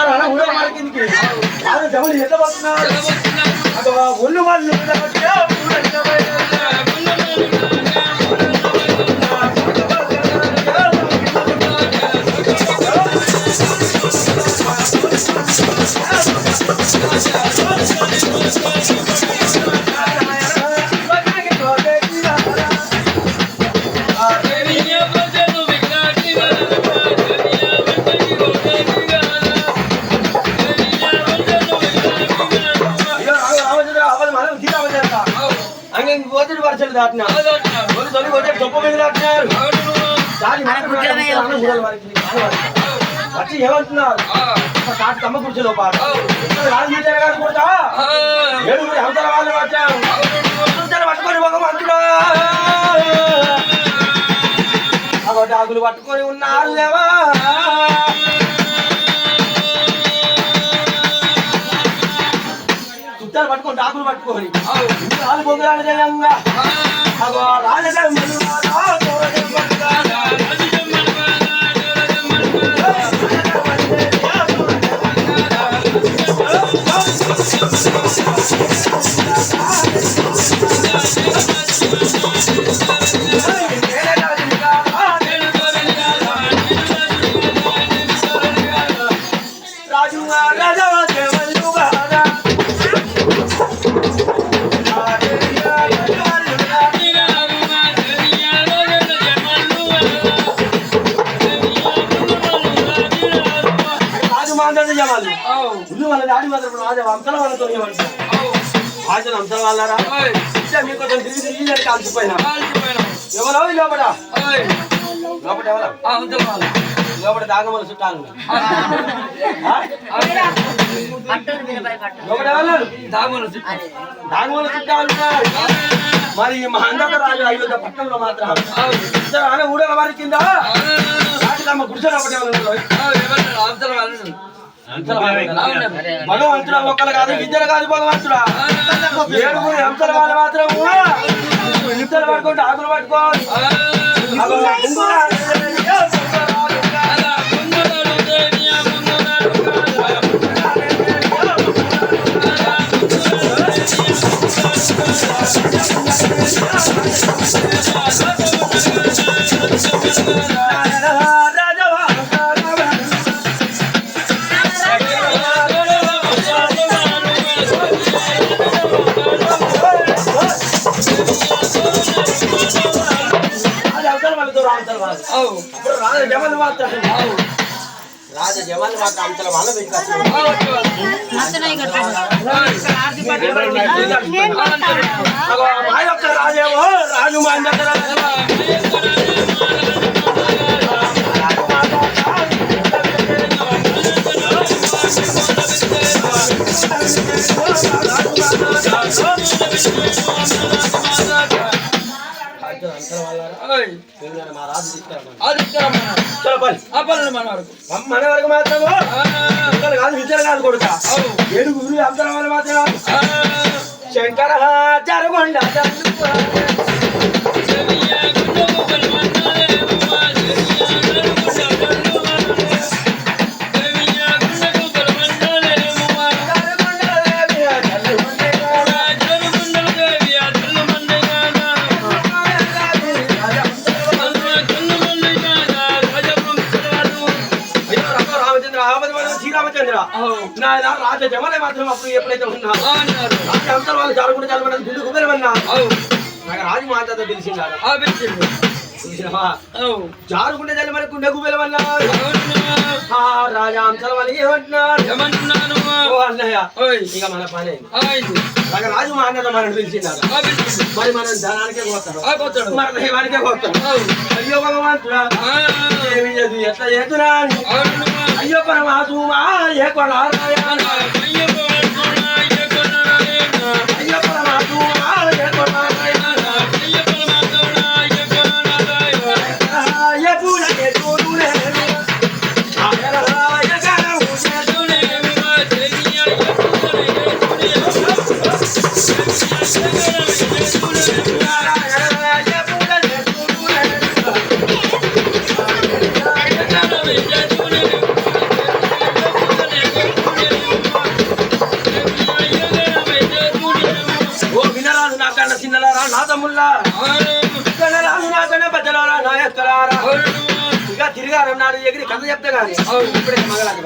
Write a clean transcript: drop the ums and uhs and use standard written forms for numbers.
అంతా కూడా మనకి జమలు ఎంత పడుతున్నారు అదో ఒళ్ళు వాళ్ళు దాటినా గొప్ప మీద దాటినారు వచ్చి ఏమంటున్నారు కాటి తమ్మ కూర్చోలో పాట రాజు కొడతా ఏడుగురి అవతల వాళ్ళు వచ్చారు పట్టుకొని భగవంతుడా డాకులు పట్టుకొని ఉన్నారు లేవా చుట్టాలు పట్టుకొని డాకులు పట్టుకొని రాళ్ళు బొంగరాలు జయంగా దాడి మాత్రం అంశాల వాళ్ళతో ఆచరణ అంశాల వాళ్ళరా మీకు కొంచెం తిరిగి తిరిగి కాల్చిపోయినా ఎవరో లోపల లోపల ఎవరో లోపల దాగమల చుట్టాలు లోపల ఎవరు దాగమల చుట్టాలు మరి మా అందర రాజు అయోధ్య పట్టణంలో మాత్రం ఊడల వారి కింద రాజులమ్మ గుడిసెలు ఒకటి భగవంతుడా ఒక్కలు కాదు ఇద్దరు కాదు భగవంతుడా ఏడుగురు హంసల వాళ్ళు మాత్రం ఇద్దరు పట్టుకుంటే ఆకులు పట్టుకోవాలి రాజజమలు మాత్రం అంతల వాళ్ళ రాజేమో రాజు మా మన వరకు మాత్రము కాదు విద్యలు కాదు కొడుక ఏడుగురు అందరం వాళ్ళు మాత్రం శంకర జరగొండ రాజజమలే మాత్రం అప్పుడు ఎప్పుడైతే ఉన్నా అంతా వాళ్ళు జారుకుంటే చదవడానికి గుండు కుబేరమన్నా నాకు రాజు మాట్లాడ తెలిసిందా జారుకుంటే చల్లి మనకు గుండె కుబేరమన్నా రాజా అంశాల వాళ్ళకి ఏమంటున్నాను అన్నయ్య ఇక మన పని నాకు రాజు మాట్లాడ మనకు తెలిసిందా మరి మనం ధనానికే పోతాడు మన దైవానికే పోతాడు అయ్యో భగవంతుడా ఎట్లా చేతున్నా అయ్యో పరమాత్మా ఏ కొనారాయణ అయ్యో పరమాత్మా ఏ కొనారాయణ అయ్యో పరమాత్మా ఏ కొనారాయణ ఏ పూల ఏ తోడునే ఆగరాయ గరవు చేతునే విమతేనియ నా తమ్ముళ్ళ పెద్దలారా నా ఎత్తలారా ఇంకా తిరిగారు నాడు ఎగిరి కథ చెప్తే కానీ ఇప్పుడే మగలాంటి